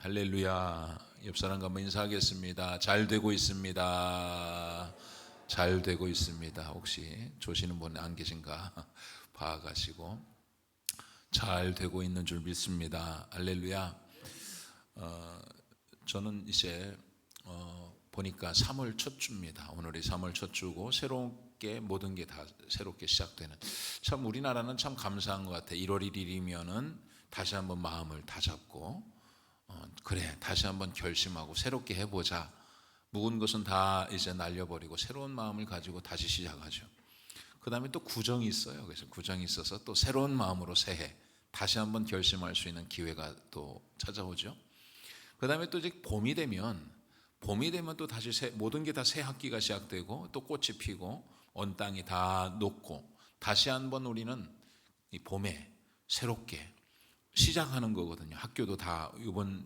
할렐루야. 옆 사람과 한번 인사하겠습니다. 잘 되고 있습니다. 잘 되고 있습니다. 혹시 조시는 분 안 계신가 봐가시고 잘 되고 있는 줄 믿습니다. 할렐루야. 저는 이제 보니까 3월 첫 주입니다. 오늘이 3월 첫 주고 새롭게 모든 게 다 새롭게 시작되는, 참 우리나라는 참 감사한 것 같아요. 1월 1일이면은 다시 한번 마음을 다잡고 그래 다시 한번 결심하고 새롭게 해보자. 묵은 것은 다 이제 날려버리고 새로운 마음을 가지고 다시 시작하죠. 그 다음에 또 구정이 있어요. 그래서 구정이 있어서 또 새로운 마음으로 새해 다시 한번 결심할 수 있는 기회가 또 찾아오죠. 그 다음에 또 이제 봄이 되면 또 다시 모든 게 다 새 학기가 시작되고 또 꽃이 피고 온 땅이 다 녹고 다시 한번 우리는 이 봄에 새롭게 시작하는 거거든요. 학교도 다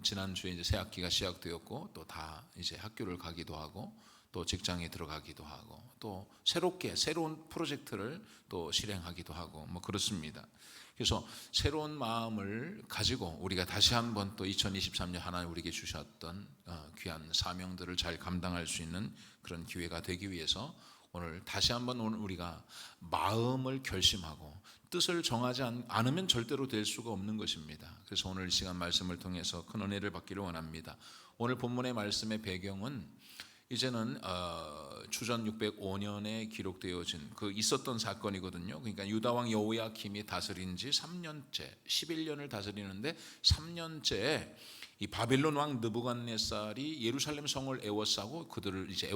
지난주에 이제 새 학기가 시작되었고 또 다 이제 학교를 가기도 하고 또 직장에 들어가기도 하고 또 새롭게 새로운 프로젝트를 또 실행하기도 하고 뭐 그렇습니다. 그래서 새로운 마음을 가지고 우리가 다시 한번 또 2023년 하나님 우리에게 주셨던 귀한 사명들을 잘 감당할 수 있는 그런 기회가 되기 위해서 오늘 다시 한번 우리가 마음을 결심하고 뜻을 정하지 않으면 절대로 될 수가 없는 것입니다. 그래서 오늘 이 시간 말씀을 통해서 큰 은혜를 받기를 원합니다. 오늘 본문의 말씀의 배경은 이제는 주전 605년에 기록되어진 그 있었던 사건이거든요. 그러니까 유다 왕 여호야김이 다스린 지 3년째, 11년을 다스리는데 3년째에 이 바벨론 왕 느부갓네살이 예루살렘 성을 에워싸고 그들을 이제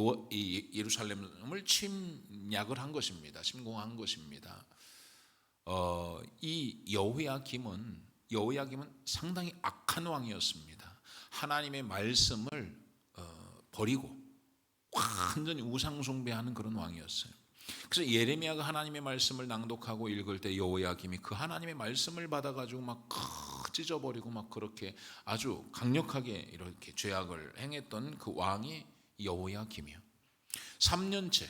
예루살렘을 침략을 한 것입니다. 침공한 것입니다. 이 여호야김은 상당히 악한 왕이었습니다. 하나님의 말씀을 버리고 완전히 우상 숭배하는 그런 왕이었어요. 그래서 예레미야가 하나님의 말씀을 낭독하고 읽을 때 여호야김이 그 하나님의 말씀을 받아가지고 막 찢어버리고 막 그렇게 아주 강력하게 이렇게 죄악을 행했던 그 왕이 여호야김이요. 3년째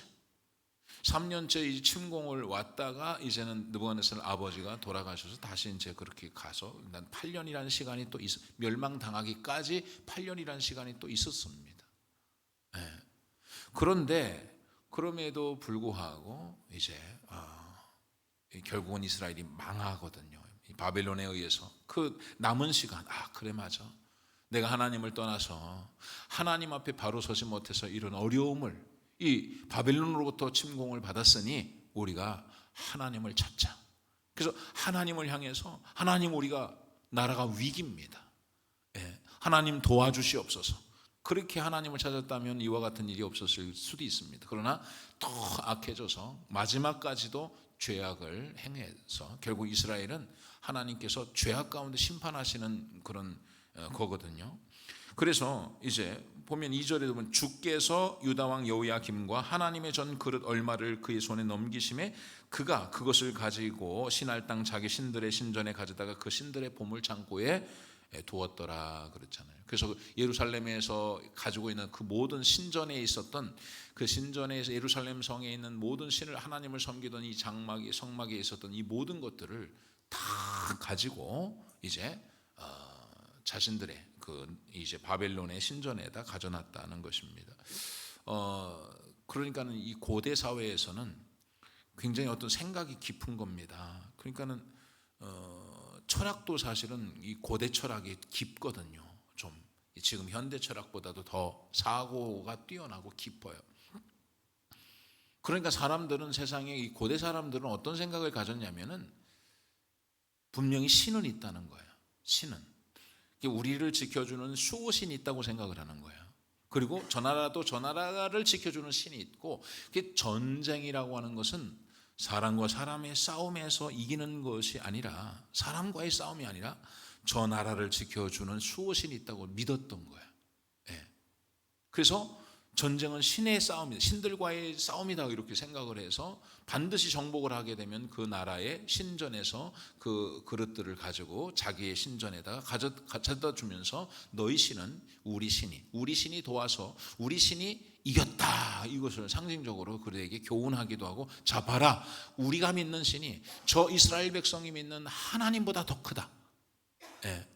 이 침공을 왔다가 이제는 느부갓네살 아버지가 돌아가셔서 다시 이제 그렇게 가서 8년이라는 시간이 또 멸망당하기까지 8년이라는 시간이 또 있었습니다. 네. 그런데 그럼에도 불구하고 이제 결국은 이스라엘이 망하거든요. 바벨론에 의해서 그 남은 시간 그래 맞아. 내가 하나님을 떠나서 하나님 앞에 바로 서지 못해서 이런 어려움을 이 바벨론으로부터 침공을 받았으니 우리가 하나님을 찾자. 그래서 하나님을 향해서 하나님 우리가 나라가 위기입니다. 하나님 도와주시옵소서. 그렇게 하나님을 찾았다면 이와 같은 일이 없었을 수도 있습니다. 그러나 더 악해져서 마지막까지도 죄악을 행해서 결국 이스라엘은 하나님께서 죄악 가운데 심판하시는 그런 거거든요. 그래서 이제 보면 2절에 보면 주께서 유다왕 여호야김과 하나님의 전 그릇 얼마를 그의 손에 넘기심에 그가 그것을 가지고 신할 땅 자기 신들의 신전에 가져다가 그 신들의 보물 창고에 두었더라 그랬잖아요. 그래서 예루살렘에서 가지고 있는 그 모든 신전에 있었던 그 신전에서 예루살렘 성에 있는 모든 신을 하나님을 섬기던 이 성막에 있었던 이 모든 것들을 다 가지고 이제 자신들의 그 이제 바벨론의 신전에다 가져놨다는 것입니다. 그러니까는 이 고대 사회에서는 굉장히 어떤 생각이 깊은 겁니다. 그러니까는 철학도 사실은 이 고대 철학이 깊거든요. 좀 지금 현대 철학보다도 더 사고가 뛰어나고 깊어요. 그러니까 사람들은 세상에 이 고대 사람들은 어떤 생각을 가졌냐면은 분명히 신은 있다는 거예요. 신은 우리를 지켜주는 수호신이 있다고 생각을 하는 거예요. 그리고 저 나라도 저 나라를 지켜주는 신이 있고, 전쟁이라고 하는 것은 사람과 사람의 싸움에서 이기는 것이 아니라, 사람과의 싸움이 아니라 저 나라를 지켜주는 수호신이 있다고 믿었던 거예요. 그래서 전쟁은 신의 싸움이다, 신들과의 싸움이다 이렇게 생각을 해서 반드시 정복을 하게 되면 그 나라의 신전에서 그 그릇들을 가지고 자기의 신전에다가 가져다 주면서 너희 신은 우리 신이 도와서 우리 신이 이겼다, 이것을 상징적으로 그들에게 교훈하기도 하고, 자 봐라, 우리가 믿는 신이 저 이스라엘 백성이 믿는 하나님보다 더 크다.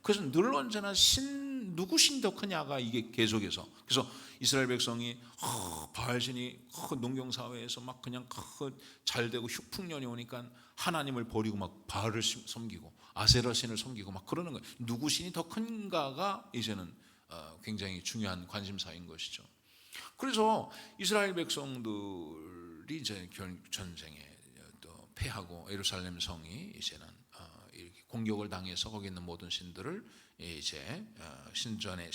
그래서 늘 언제나 누구 신이 더 크냐가 이게 계속해서. 그래서 이스라엘 백성이 바알신이 농경사회에서 막 그냥 잘 되고 흉풍년이 오니까 하나님을 버리고 막 바알을 섬기고 아세라 신을 섬기고 막 그러는 거예요. 누구 신이 더 큰가가 이제는 굉장히 중요한 관심사인 것이죠. 그래서 이스라엘 백성들이 이제 전쟁에 또 패하고 예루살렘 성이 이제는 이렇게 공격을 당해서 거기 있는 모든 신들을 이제 신전에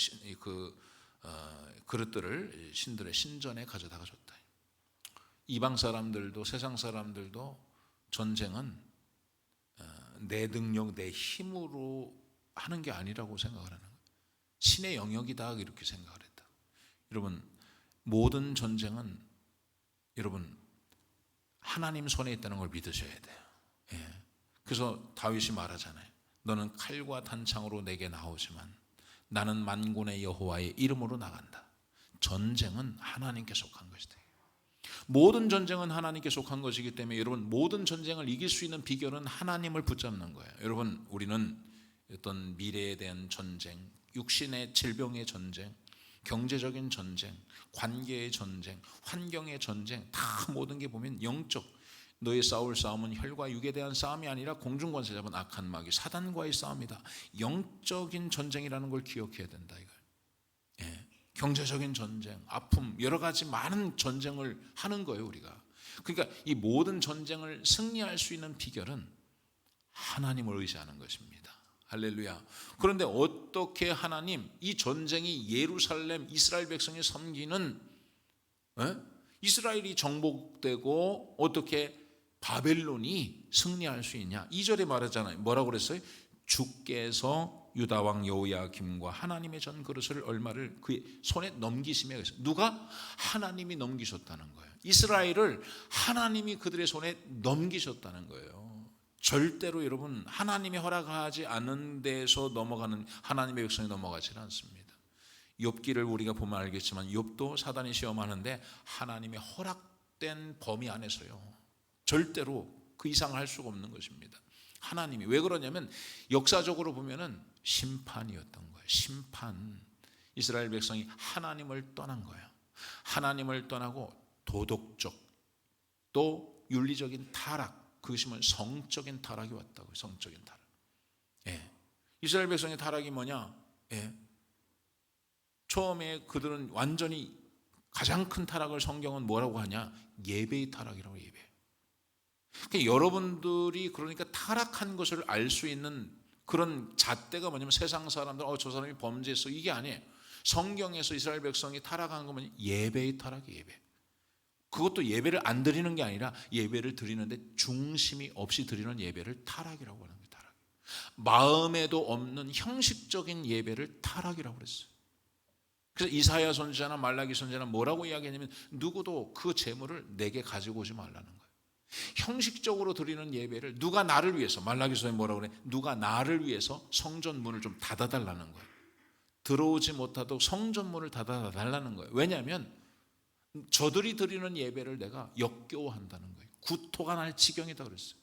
그릇들을 신들의 신전에 가져다가 줬다. 이방 사람들도 세상 사람들도 전쟁은 내 능력, 내 힘으로 하는 게 아니라고 생각을 하는 거예요. 신의 영역이다 이렇게 생각을 했다. 여러분, 모든 전쟁은 여러분 하나님 손에 있다는 걸 믿으셔야 돼요. 그래서 다윗이 말하잖아요. 너는 칼과 단창으로 내게 나오지만 나는 만군의 여호와의 이름으로 나간다. 전쟁은 하나님께 속한 것이다. 모든 전쟁은 하나님께 속한 것이기 때문에 여러분 모든 전쟁을 이길 수 있는 비결은 하나님을 붙잡는 거예요. 여러분 우리는 어떤 미래에 대한 전쟁, 육신의 질병의 전쟁, 경제적인 전쟁, 관계의 전쟁, 환경의 전쟁 다 모든 게 보면 영적 너의 싸울 싸움은 혈과 육에 대한 싸움이 아니라 공중권세 잡은 악한 마귀 사단과의 싸움이다. 영적인 전쟁이라는 걸 기억해야 된다 이걸. 경제적인 전쟁, 아픔 여러 가지 많은 전쟁을 하는 거예요 우리가. 그러니까 이 모든 전쟁을 승리할 수 있는 비결은 하나님을 의지하는 것입니다. 할렐루야. 그런데 어떻게 하나님 이 전쟁이 예루살렘 이스라엘 백성이 섬기는 이스라엘이 정복되고 어떻게 바벨론이 승리할 수 있냐? 2절에 말하잖아요. 뭐라고 그랬어요? 주께서 유다 왕 여호야김과 하나님의 전 그릇을 얼마를 그의 손에 넘기시며 그랬어요. 누가? 하나님이 넘기셨다는 거예요. 이스라엘을 하나님이 그들의 손에 넘기셨다는 거예요. 절대로 여러분 하나님이 허락하지 않은 데서 넘어가는 하나님의 백성이 넘어가지는 않습니다. 욥기를 우리가 보면 알겠지만 욥도 사단이 시험하는데 하나님의 허락된 범위 안에서요. 절대로 그 이상을 할 수가 없는 것입니다. 하나님이 왜 그러냐면 역사적으로 보면은 심판이었던 거예요. 심판. 이스라엘 백성이 하나님을 떠난 거예요. 하나님을 떠나고 도덕적 또 윤리적인 타락, 그것이 뭐 성적인 타락이 왔다고요. 성적인 타락. 이스라엘 백성의 타락이 뭐냐? 처음에 그들은 완전히 가장 큰 타락을 성경은 뭐라고 하냐? 예배의 타락이라고 해요. 예배. 그러니까 여러분들이 그러니까 타락한 것을 알 수 있는 그런 잣대가 뭐냐면 세상 사람들 저 사람이 범죄했어 이게 아니에요. 성경에서 이스라엘 백성이 타락한 거 뭐냐? 예배의 타락이에요. 예배. 그것도 예배를 안 드리는 게 아니라 예배를 드리는데 중심이 없이 드리는 예배를 타락이라고 하는 거예요. 타락. 마음에도 없는 형식적인 예배를 타락이라고 그랬어요. 그래서 이사야 선지자나 말라기 선지자나 뭐라고 이야기하냐면 누구도 그 재물을 내게 가지고 오지 말라는 거예요. 형식적으로 드리는 예배를 누가 나를 위해서 말라기서에 뭐라고 그래? 누가 나를 위해서 성전 문을 좀 닫아달라는 거예요. 들어오지 못하도록 성전 문을 닫아달라는 거예요. 왜냐하면 저들이 드리는 예배를 내가 역겨워한다는 거예요. 구토가 날 지경이다 그랬어요.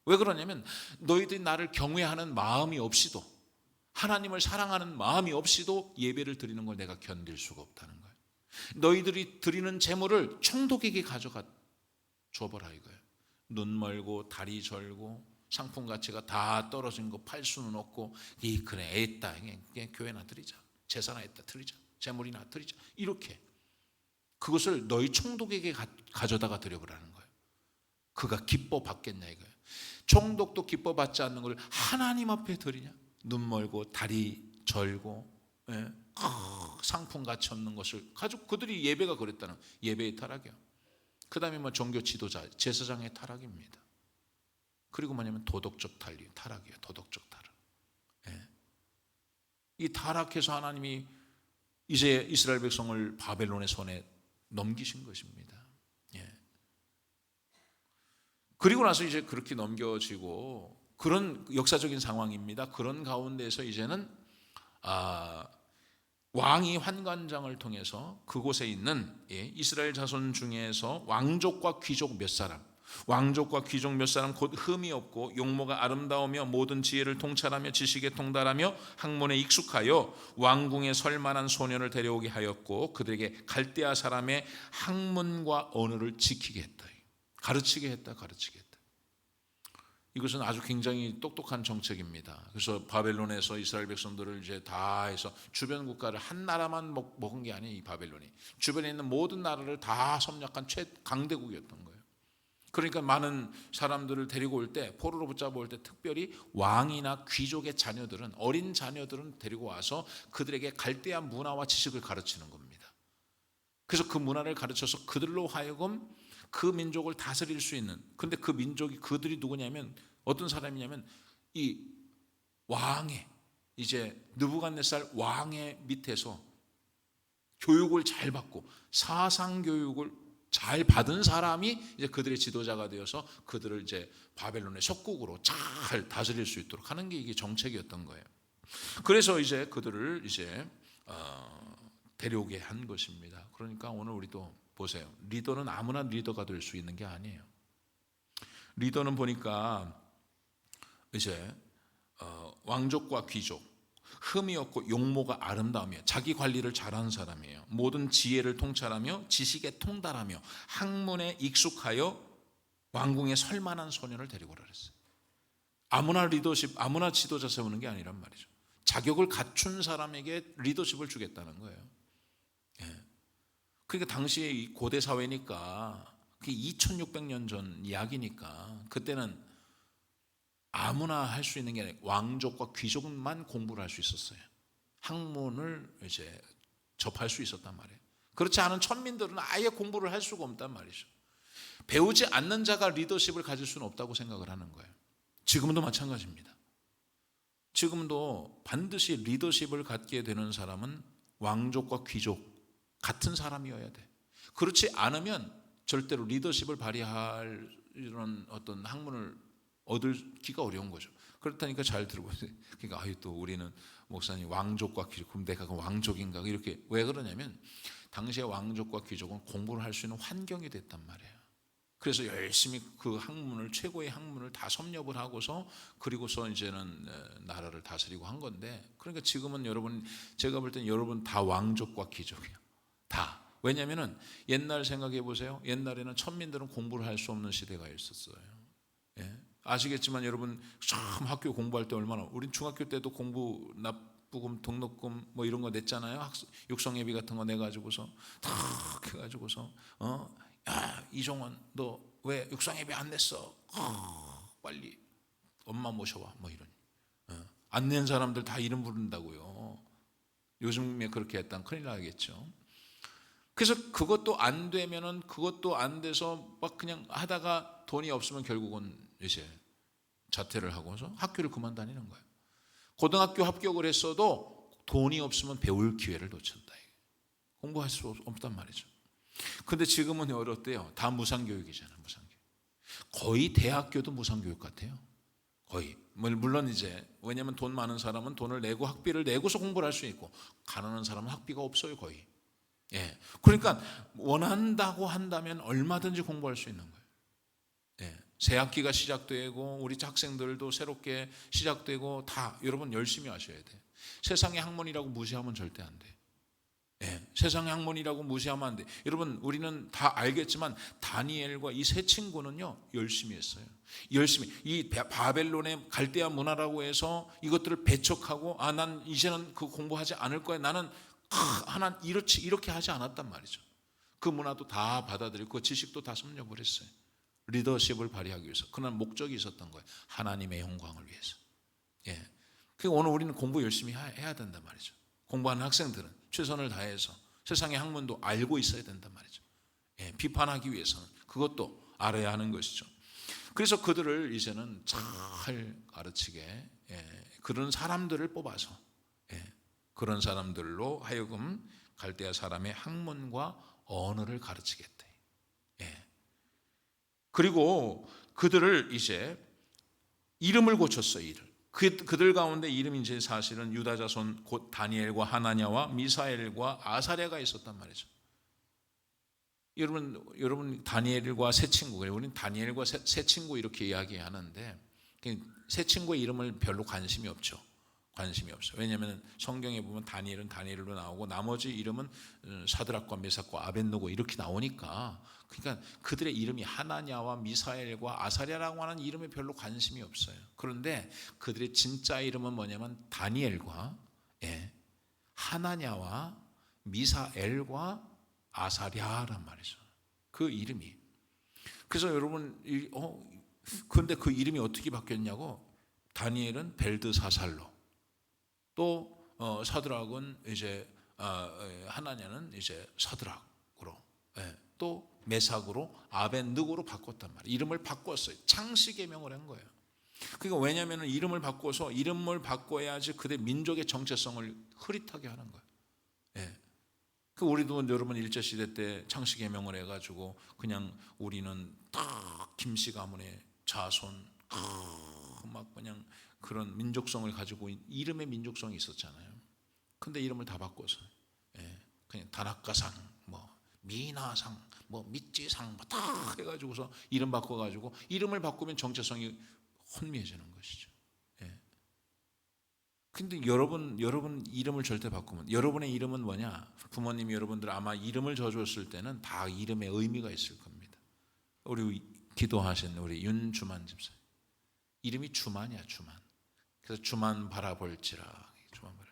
왜 그러냐면 너희들이 나를 경외하는 마음이 없이도 하나님을 사랑하는 마음이 없이도 예배를 드리는 걸 내가 견딜 수가 없다는 거예요. 너희들이 드리는 재물을 총독에게 가져가 줘버라 이거예요. 눈 멀고 다리 절고 상품 가치가 다 떨어진 거 팔 수는 없고 그래 애있다 교회나 드리자 제사나 했다 드리자 재물이나 드리자 이렇게 그것을 너희 총독에게 가져다가 드려보라는 거예요. 그가 기뻐 받겠냐 이거예요. 총독도 기뻐 받지 않는 걸 하나님 앞에 드리냐? 눈 멀고 다리 절고 상품 가치 없는 것을 가지고 그들이 예배가 그랬다는 예배의 타락이야. 그 다음에 뭐 종교 지도자 제사장의 타락입니다. 그리고 뭐냐면 도덕적 타락이에요. 도덕적 타락. 이 타락해서 하나님이 이제 이스라엘 백성을 바벨론의 손에 넘기신 것입니다. 그리고 나서 이제 그렇게 넘겨지고 그런 역사적인 상황입니다. 그런 가운데서 이제는 왕이 환관장을 통해서 그곳에 있는 이스라엘 자손 중에서 왕족과 귀족 몇 사람 왕족과 귀족 몇 사람 곧 흠이 없고 용모가 아름다우며 모든 지혜를 통찰하며 지식에 통달하며 학문에 익숙하여 왕궁에 설 만한 소년을 데려오게 하였고 그들에게 갈대아 사람의 학문과 언어를 지키게 했다. 가르치게 했다. 이것은 아주 굉장히 똑똑한 정책입니다. 그래서 바벨론에서 이스라엘 백성들을 이제 다 해서 주변 국가를 한 나라만 먹은 게 아니에요. 이 바벨론이 주변에 있는 모든 나라를 다 섭렵한 최강대국이었던 거예요. 그러니까 많은 사람들을 데리고 올 때, 포로로 붙잡아 올 때 특별히 왕이나 귀족의 자녀들은, 어린 자녀들은 데리고 와서 그들에게 갈대아 문화와 지식을 가르치는 겁니다. 그래서 그 문화를 가르쳐서 그들로 하여금 그 민족을 다스릴 수 있는, 근데 그 민족이, 그들이 누구냐면 어떤 사람이냐면 이 왕의, 이제 느부갓네살 왕의 밑에서 교육을 잘 받고 사상 교육을 잘 받은 사람이 이제 그들의 지도자가 되어서 그들을 이제 바벨론의 속국으로 잘 다스릴 수 있도록 하는 게 이게 정책이었던 거예요. 그래서 이제 그들을 이제 데려오게 한 것입니다. 그러니까 오늘 우리도 보세요. 리더는 아무나 리더가 될 수 있는 게 아니에요. 리더는 보니까 이제 왕족과 귀족, 흠이 없고 용모가 아름다우며 자기 관리를 잘하는 사람이에요. 모든 지혜를 통찰하며 지식에 통달하며 학문에 익숙하여 왕궁에 설 만한 소년을 데리고 오라 그랬어요. 아무나 리더십, 아무나 지도자 세우는 게 아니란 말이죠. 자격을 갖춘 사람에게 리더십을 주겠다는 거예요. 예. 그러니까 당시에 이 고대 사회니까, 그게 2600년 전 이야기니까, 그때는 아무나 할 수 있는 게 아니라 왕족과 귀족만 공부를 할 수 있었어요. 학문을 이제 접할 수 있었단 말이에요. 그렇지 않은 천민들은 아예 공부를 할 수가 없단 말이죠. 배우지 않는 자가 리더십을 가질 수는 없다고 생각을 하는 거예요. 지금도 마찬가지입니다. 지금도 반드시 리더십을 갖게 되는 사람은 왕족과 귀족 같은 사람이어야 돼. 그렇지 않으면 절대로 리더십을 발휘할 이런 어떤 학문을 얻기가 어려운 거죠. 그렇다니까 잘 들어보세요. 그러니까 또 우리는 목사님 왕족과 귀족, 그럼 내가 그 왕족인가 이렇게. 왜 그러냐면 당시에 왕족과 귀족은 공부를 할 수 있는 환경이 됐단 말이에요. 그래서 열심히 그 학문을, 최고의 학문을 다 섭렵을 하고서 그리고서 이제는 나라를 다스리고 한 건데, 그러니까 지금은 여러분, 제가 볼 땐 여러분 다 왕족과 귀족이에요. 다. 왜냐면은 옛날 생각해 보세요. 옛날에는 천민들은 공부를 할 수 없는 시대가 있었어요. 예? 아시겠지만 여러분 참 학교 공부할 때 얼마나, 우린 중학교 때도 공부 납부금, 등록금 뭐 이런 거 냈잖아요. 육성예비 같은 거 내가지고서 탁 해가지고서 야 이종원 너 왜 육성예비 안 냈어? 빨리 엄마 모셔와 뭐 이런. 안 낸 사람들 다 이름 부른다고요. 요즘에 그렇게 했다면 큰일 나겠죠. 그래서 그것도 안 되면은, 그것도 안 돼서 막 그냥 하다가 돈이 없으면 결국은 이제 자퇴를 하고서 학교를 그만 다니는 거예요. 고등학교 합격을 했어도 돈이 없으면 배울 기회를 놓쳤다. 공부할 수 없단 말이죠. 근데 지금은 어떻대요? 다 무상교육이잖아요. 무상교육. 거의 대학교도 무상교육 같아요. 거의. 물론 이제 왜냐하면 돈 많은 사람은 돈을 내고 학비를 내고서 공부를 할 수 있고, 가난한 사람은 학비가 없어요. 거의. 예. 그러니까 원한다고 한다면 얼마든지 공부할 수 있는 거예요. 예. 새 학기가 시작되고 우리 학생들도 새롭게 시작되고 다 여러분 열심히 하셔야 돼요. 세상의 학문이라고 무시하면 절대 안 돼요. 예. 세상의 학문이라고 무시하면 안 돼요. 여러분 우리는 다 알겠지만 다니엘과 이 세 친구는요 열심히 했어요. 열심히 이 바벨론의 갈대아 문화라고 해서 이것들을 배척하고 난 이제는 그 공부하지 않을 거야. 나는 하나 이렇게 하지 않았단 말이죠. 그 문화도 다 받아들이고 그 지식도 다 섭렵을 했어요. 리더십을 발휘하기 위해서. 그런 목적이 있었던 거예요. 하나님의 영광을 위해서. 예. 그러니까 오늘 우리는 공부 열심히 해야 된단 말이죠. 공부하는 학생들은 최선을 다해서 세상의 학문도 알고 있어야 된단 말이죠. 예. 비판하기 위해서는 그것도 알아야 하는 것이죠. 그래서 그들을 이제는 잘 가르치게, 그런 사람들을 뽑아서, 그런 사람들로 하여금 갈대아 사람의 학문과 언어를 가르치겠대. 그리고 그들을 이제 이름을 고쳤어요. 이름. 그들 가운데 이름이 이제 사실은 유다 자손 곧 다니엘과 하나냐와 미사엘과 아사랴가 있었단 말이죠. 여러분 다니엘과 세 친구, 우리는 다니엘과 세 친구 이렇게 이야기하는데 세 친구의 이름을 별로 관심이 없죠. 관심이 없어요. 왜냐하면 성경에 보면 다니엘은 다니엘로 나오고 나머지 이름은 사드락과 메삭과 아벳느고 이렇게 나오니까, 그러니까 그들의 이름이 하나냐와 미사엘과 아사랴라고 하는 이름에 별로 관심이 없어요. 그런데 그들의 진짜 이름은 뭐냐면 다니엘과 하나냐와 미사엘과 아사랴란 말이죠. 그 이름이. 그래서 여러분, 그런데 그 이름이 어떻게 바뀌었냐고. 다니엘은 벨드사살로, 또 사드락은 이제 하나냐는 이제 사드락으로, 또 메삭으로 아벳느고로 바꿨단 말이에요. 이름을 바꿨어요. 창씨 계명을 한 거예요. 그러니까 왜냐하면 이름을 바꿔야지 그들 민족의 정체성을 흐릿하게 하는 거예요. 그 우리도 여러분 일제시대 때 창씨 계명을 해가지고 그냥 우리는 딱 김씨 가문의 자손, 막 그냥 그런 민족성을 가지고 이름의 민족성이 있었잖아요. 근데 이름을 다 바꿔서 그냥 다나카상, 뭐 미나상, 뭐 미찌상 뭐 다 해가지고서 이름 바꿔가지고, 이름을 바꾸면 정체성이 혼미해지는 것이죠. 근데 여러분 이름을 절대 바꾸면, 여러분의 이름은 뭐냐? 부모님이 여러분들 아마 이름을 져줬을 때는 다 이름에 의미가 있을 겁니다. 우리 기도하신 우리 윤주만 집사, 이름이 주만이야, 주만. 그래서 주만 바라볼지라, 주만 바라.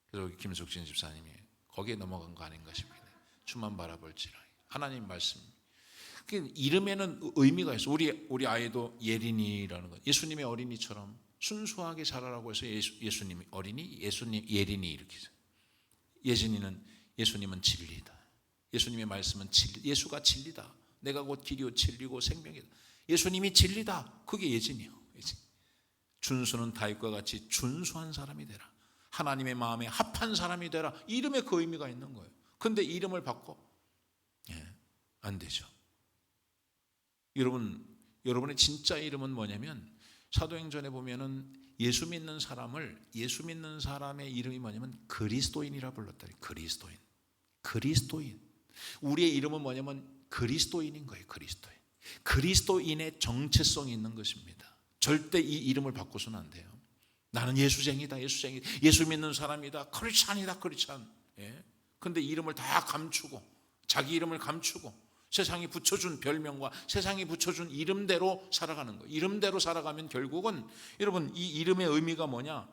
그래서 김숙진 집사님이 거기에 넘어간 거 아닌가 싶네요. 주만 바라볼지라, 하나님 말씀. 그 이름에는 의미가 있어. 우리 아이도 예린이라는 거, 예수님의 어린이처럼 순수하게 자라라고 해서 예수님이 어린이, 예수님 예린이 이렇게. 예진이는 예수님은 진리다. 예수님의 말씀은 진리. 예수가 진리다. 내가 곧 길이요 진리고 생명이다. 예수님이 진리다. 그게 예진이요. 예진. 준수는 다윗과 같이 준수한 사람이 되라. 하나님의 마음에 합한 사람이 되라. 이름에 그 의미가 있는 거예요. 근데 이름을 바꿔? 안 되죠. 여러분의 진짜 이름은 뭐냐면, 사도행전에 보면은 예수 믿는 사람의 이름이 뭐냐면 그리스도인이라 불렀다. 그리스도인. 우리의 이름은 뭐냐면 그리스도인인 거예요. 그리스도인의 정체성이 있는 것입니다. 절대 이 이름을 바꿔서는 안 돼요. 나는 예수쟁이다. 예수 믿는 사람이다. 크리스찬이다. 근데 이름을 다 감추고, 자기 이름을 감추고 세상이 붙여준 별명과 세상이 붙여준 이름대로 살아가는 거예요. 이름대로 살아가면 결국은, 여러분 이 이름의 의미가 뭐냐?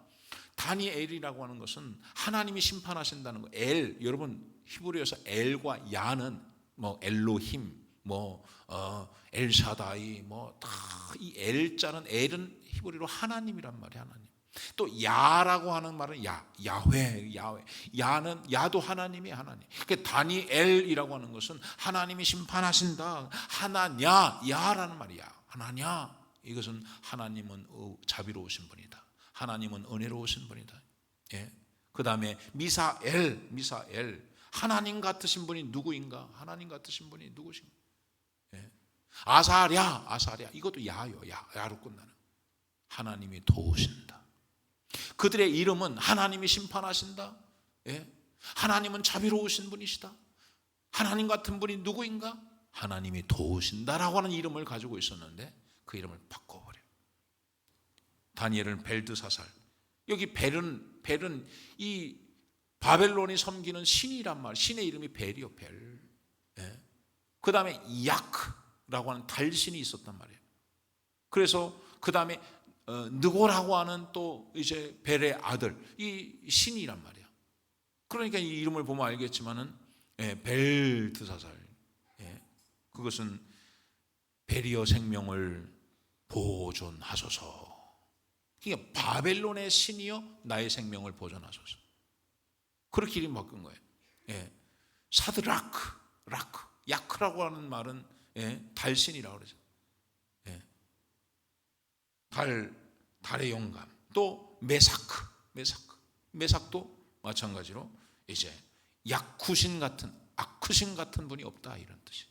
다니엘이라고 하는 것은 하나님이 심판하신다는 거예요. 여러분 히브리어에서 엘과 야는 뭐 엘로힘, 뭐 엘샤다이, 뭐 다 이 엘자는, 엘은 히브리로 하나님이란 말이에요. 하나님. 또 야라고 하는 말은 야훼. 야도 하나님이 하나님. 그러니까 다니엘이라고 하는 것은 하나님이 심판하신다. 하나냐, 야라는 말이야. 하나냐. 이것은 하나님은 자비로우신 분이다. 하나님은 은혜로우신 분이다. 그 다음에 미사엘. 하나님 같으신 분이 누구인가? 하나님 같으신 분이 누구신가? 아사랴. 이것도 야로 끝나는. 하나님이 도우신다. 그들의 이름은 하나님이 심판하신다. 하나님은 자비로우신 분이시다. 하나님 같은 분이 누구인가? 하나님이 도우신다라고 하는 이름을 가지고 있었는데 그 이름을 바꿔버려요. 다니엘은 벨드사살. 여기 벨은 이 바벨론이 섬기는 신이란 말. 신의 이름이 벨이요, 벨. 그 다음에 야크라고 하는 달신이 있었단 말이에요. 그래서 그 다음에 느고라고 하는 또 이제 벨의 아들, 이 신이란 말이야. 그러니까 이 이름을 보면 알겠지만은 벨드사살, 그것은 벨이여 생명을 보존하소서. 그러니까 바벨론의 신이여 나의 생명을 보존하소서. 그렇게 이름 바꾼 거예요. 사드라크, 야크라고 하는 말은 달신이라고 그러죠. 달의 영감. 또 메삭도 마찬가지로 이제 야쿠신 같은, 아크신 같은 분이 없다, 이런 뜻이.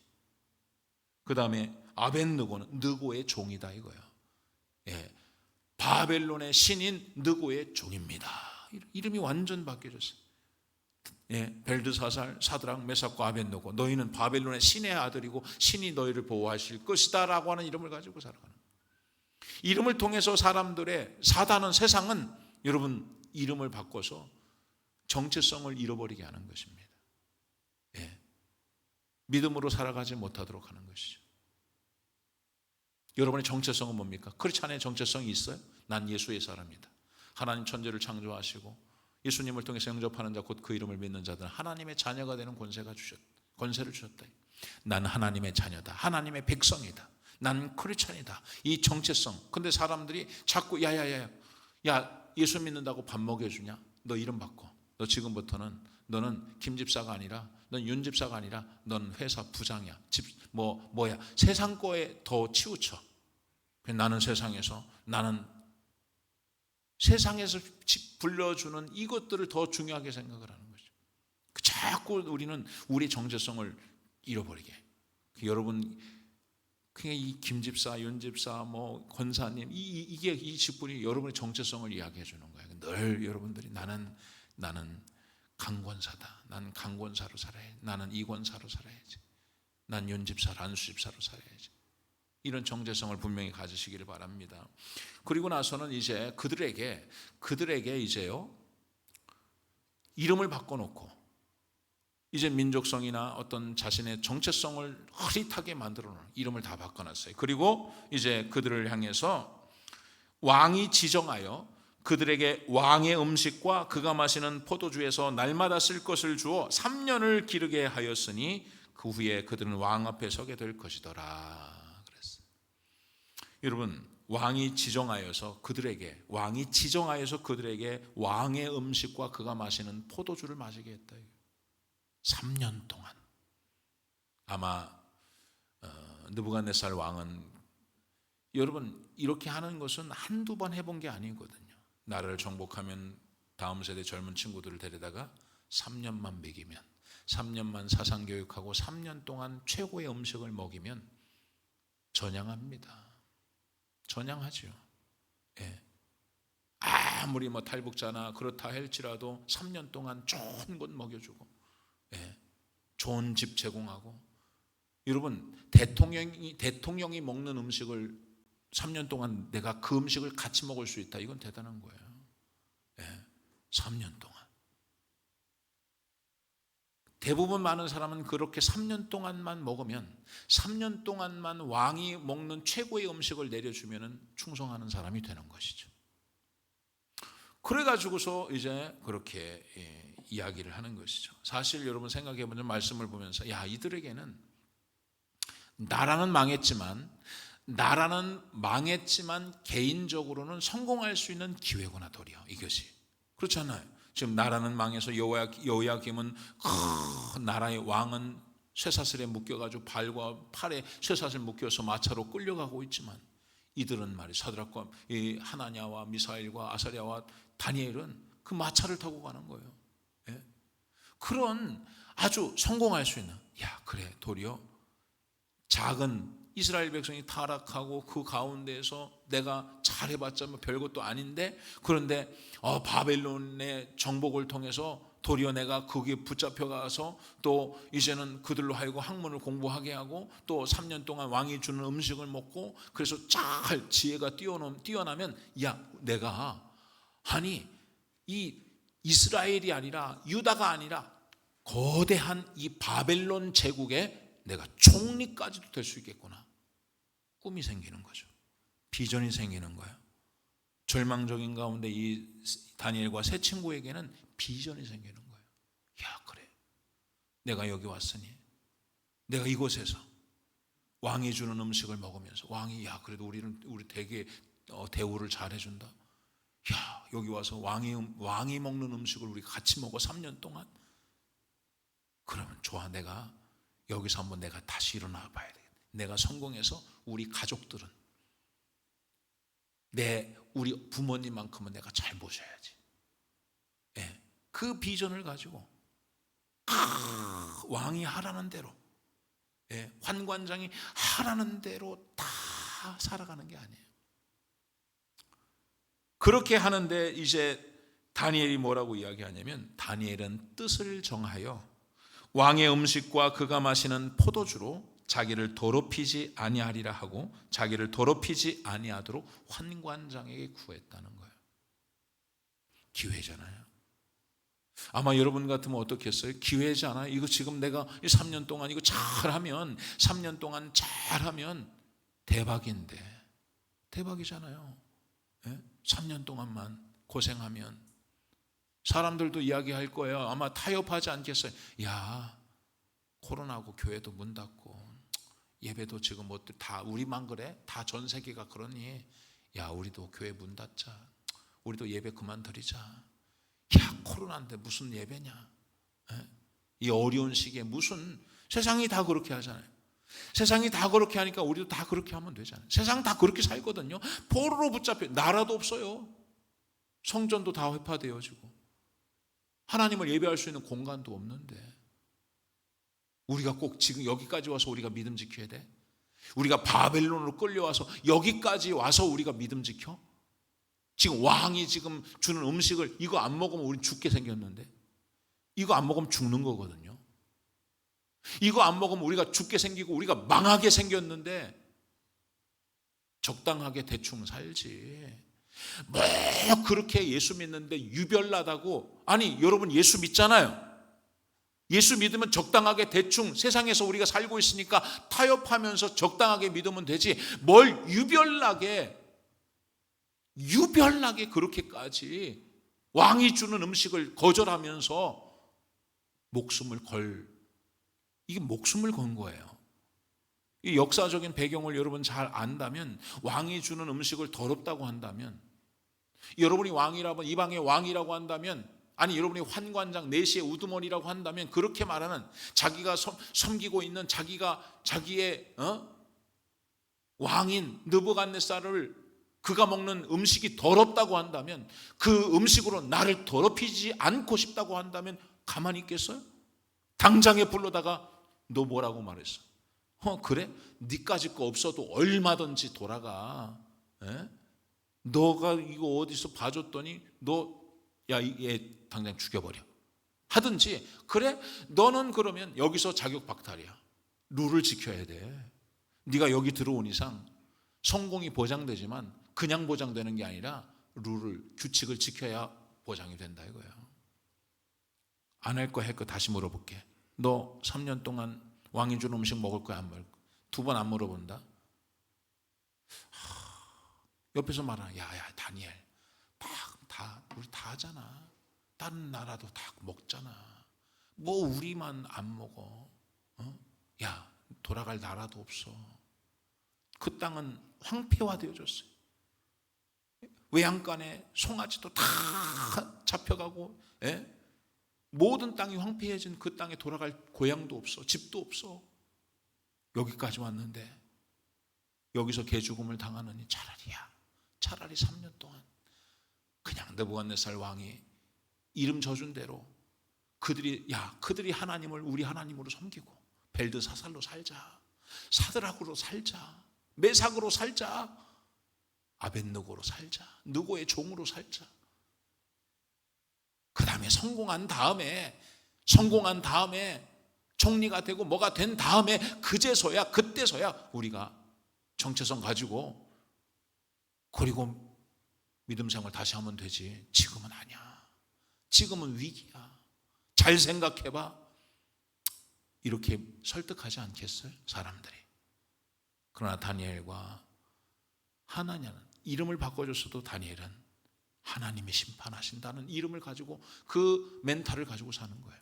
그 다음에 아벳느고는 느고의 종이다, 이거야. 바벨론의 신인 느고의 종입니다. 이름이 완전 바뀌어졌어요. 벨드사살, 사드락, 메삭과 아벳노고, 너희는 바벨론의 신의 아들이고 신이 너희를 보호하실 것이다 라고 하는 이름을 가지고 살아가는 거예요. 이름을 통해서 사람들의 사단은, 세상은 여러분 이름을 바꿔서 정체성을 잃어버리게 하는 것입니다. 믿음으로 살아가지 못하도록 하는 것이죠. 여러분의 정체성은 뭡니까? 크리스찬의 정체성이 있어요? 난 예수의 사람이다. 하나님 천지를 창조하시고 예수님을 통해서 영접하는 자, 곧 그 이름을 믿는 자들은 하나님의 자녀가 되는 권세를 주셨다. 난 하나님의 자녀다. 하나님의 백성이다. 난 크리스찬이다. 이 정체성. 근데 사람들이 자꾸 야 예수 믿는다고 밥 먹여주냐? 너 이름 바꿔. 너 지금부터는 너는 김 집사가 아니라, 넌 윤 집사가 아니라 넌 회사 부장이야. 뭐야. 세상 거에 더 치우쳐. 나는 세상에서 불려주는 이것들을 더 중요하게 생각을 하는 거죠. 자꾸 우리는 우리 정체성을 잃어버리게. 여러분, 그냥 이 김집사, 윤집사, 권사님, 이 직분이 여러분의 정체성을 이야기해 주는 거예요. 늘 여러분들이 나는 강권사다. 난 강권사로 살아야지. 나는 이권사로 살아야지. 난 윤집사, 안수집사로 살아야지. 이런 정체성을 분명히 가지시기를 바랍니다. 그리고 나서는 이제 그들에게 이제요, 이름을 바꿔놓고 이제 민족성이나 어떤 자신의 정체성을 흐릿하게 만들어놓은 이름을 다 바꿔놨어요. 그리고 이제 그들을 향해서 왕이 지정하여 그들에게 왕의 음식과 그가 마시는 포도주에서 날마다 쓸 것을 주어 3년을 기르게 하였으니 그 후에 그들은 왕 앞에 서게 될 것이더라 그랬어요. 여러분, 왕이 지정하여서 그들에게 왕의 음식과 그가 마시는 포도주를 마시게 했다. 3년 동안. 아마 느부갓네살 왕은, 여러분, 이렇게 하는 것은 한두 번 해본 게 아니거든요. 나라를 정복하면 다음 세대 젊은 친구들을 데려다가 3년만 먹이면, 3년만 사상교육하고 3년 동안 최고의 음식을 먹이면 전향합니다. 전향하죠. 아무리 탈북자나 그렇다 할지라도 3년 동안 좋은 것 먹여주고, 좋은 집 제공하고. 여러분, 대통령이 먹는 음식을 3년 동안 내가 그 음식을 같이 먹을 수 있다. 이건 대단한 거예요. 3년 동안. 대부분 많은 사람은 그렇게 3년 동안만 먹으면, 3년 동안만 왕이 먹는 최고의 음식을 내려주면 충성하는 사람이 되는 것이죠. 그래가지고서 이제 그렇게 이야기를 하는 것이죠. 사실 여러분 생각해보면, 말씀을 보면서 이들에게는 나라는 망했지만 개인적으로는 성공할 수 있는 기회구나, 도리어 이것이. 그렇지 않나요? 지금 나라는 망해서 여호야김은 나라의 왕은 쇠사슬에 묶여가지고 발과 팔에 쇠사슬 묶여서 마차로 끌려가고 있지만, 이들은 사드락과 하나냐와 미사엘과 아사랴와 다니엘은 그 마차를 타고 가는 거예요. 그런 아주 성공할 수 있는, 그래, 도리어 작은 이스라엘 백성이 타락하고 그 가운데에서 내가 잘해봤자 별것도 아닌데, 그런데 바벨론의 정복을 통해서 도리어 내가 거기에 붙잡혀가서 또 이제는 그들로 하여금 학문을 공부하게 하고, 또 3년 동안 왕이 주는 음식을 먹고, 그래서 잘 지혜가 뛰어나면 내가 이 이스라엘이 아니라 유다가 아니라 거대한 이 바벨론 제국의 내가 총리까지도 될 수 있겠구나. 꿈이 생기는 거죠. 비전이 생기는 거예요. 절망적인 가운데 이 다니엘과 세 친구에게는 비전이 생기는 거예요. 그래, 내가 여기 왔으니 내가 이곳에서 왕이 주는 음식을 먹으면서, 왕이 그래도 우리 되게 대우를 잘 해준다. 여기 와서 왕이 먹는 음식을 우리 같이 먹어 3년 동안. 그러면 좋아, 내가 여기서 한번 내가 다시 일어나 봐야 되겠다. 내가 성공해서 우리 가족들은, 우리 부모님만큼은 내가 잘 모셔야지. 그 비전을 가지고 왕이 하라는 대로, 환관장이 하라는 대로 다 살아가는 게 아니에요. 그렇게 하는데 이제 다니엘이 뭐라고 이야기하냐면 다니엘은 뜻을 정하여 왕의 음식과 그가 마시는 포도주로 자기를 더럽히지 아니하리라 하고 자기를 더럽히지 아니하도록 환관장에게 구했다는 거예요. 기회잖아요. 아마 여러분 같으면 어떻겠어요? 기회잖아요. 이거 지금 내가 3년 동안 이거 잘하면 3년 동안 잘하면 대박인데 대박이잖아요. 3년 동안만 고생하면 사람들도 이야기할 거예요. 아마 타협하지 않겠어요? 야, 코로나고 교회도 문 닫고 예배도 지금 뭐 다 우리만 그래? 다 전 세계가 그러니 야, 우리도 교회 문 닫자. 우리도 예배 그만 드리자. 야, 코로나인데 무슨 예배냐? 이 어려운 시기에 무슨, 세상이 다 그렇게 하잖아요. 세상이 다 그렇게 하니까 우리도 다 그렇게 하면 되잖아요. 세상 다 그렇게 살거든요. 포로로 붙잡혀 나라도 없어요. 성전도 다 회파되어지고 하나님을 예배할 수 있는 공간도 없는데 우리가 꼭 지금 여기까지 와서 우리가 믿음 지켜야 돼? 우리가 바벨론으로 끌려와서 여기까지 와서 우리가 믿음 지켜? 지금 왕이 지금 주는 음식을 이거 안 먹으면 우리 죽게 생겼는데 이거 안 먹으면 죽는 거거든요. 이거 안 먹으면 우리가 죽게 생기고 우리가 망하게 생겼는데 적당하게 대충 살지. 뭐 그렇게 예수 믿는데 유별나다고. 아니 여러분 예수 믿잖아요. 예수 믿으면 적당하게 대충 세상에서 우리가 살고 있으니까 타협하면서 적당하게 믿으면 되지. 뭘 유별나게 그렇게까지 왕이 주는 음식을 거절하면서 이게 목숨을 건 거예요. 이 역사적인 배경을 여러분 잘 안다면 왕이 주는 음식을 더럽다고 한다면 여러분이 왕이라고 이방의 왕이라고 한다면 아니 여러분이 환관장 내시의 우두머리라고 한다면 그렇게 말하는 자기가 섬기고 있는 자기의 왕인 느부갓네살을 그가 먹는 음식이 더럽다고 한다면 그 음식으로 나를 더럽히지 않고 싶다고 한다면 가만히 있겠어요? 당장에 불러다가 너 뭐라고 말했어? 그래? 니까지 거 없어도 얼마든지 돌아가. 너가 이거 어디서 봐줬더니 얘 당장 죽여버려 하든지. 그래? 너는 그러면 여기서 자격 박탈이야. 룰을 지켜야 돼. 네가 여기 들어온 이상 성공이 보장되지만 그냥 보장되는 게 아니라 규칙을 지켜야 보장이 된다 이거예요. 안 할 거 할 거 다시 물어볼게. 너 3년 동안 왕이 준 음식 먹을 거야 안 먹을 거야? 2번 안 물어본다. 옆에서 말하는 야야 다니엘 우리 다 하잖아. 다른 나라도 다 먹잖아. 뭐 우리만 안 먹어? 야 돌아갈 나라도 없어. 그 땅은 황폐화되어졌어요. 외양간에 송아지도 다 잡혀가고 모든 땅이 황폐해진 그 땅에 돌아갈 고향도 없어. 집도 없어. 여기까지 왔는데 여기서 개죽음을 당하느니 차라리 3년 동안 그냥 느부갓네살 왕이 이름 져준 대로 그들이 하나님을 우리 하나님으로 섬기고 벨드사살로 살자, 사드락으로 살자, 메삭으로 살자, 아벳느고로 살자, 느고의 종으로 살자. 그 다음에 성공한 다음에 총리가 되고 뭐가 된 다음에 그때서야 우리가 정체성 가지고 그리고 믿음 생활 다시 하면 되지. 지금은 아니야. 지금은 위기야. 잘 생각해봐. 이렇게 설득하지 않겠어요? 사람들이. 그러나 다니엘과 하나냐는 이름을 바꿔줬어도 다니엘은 하나님이 심판하신다는 이름을 가지고 그 멘탈을 가지고 사는 거예요.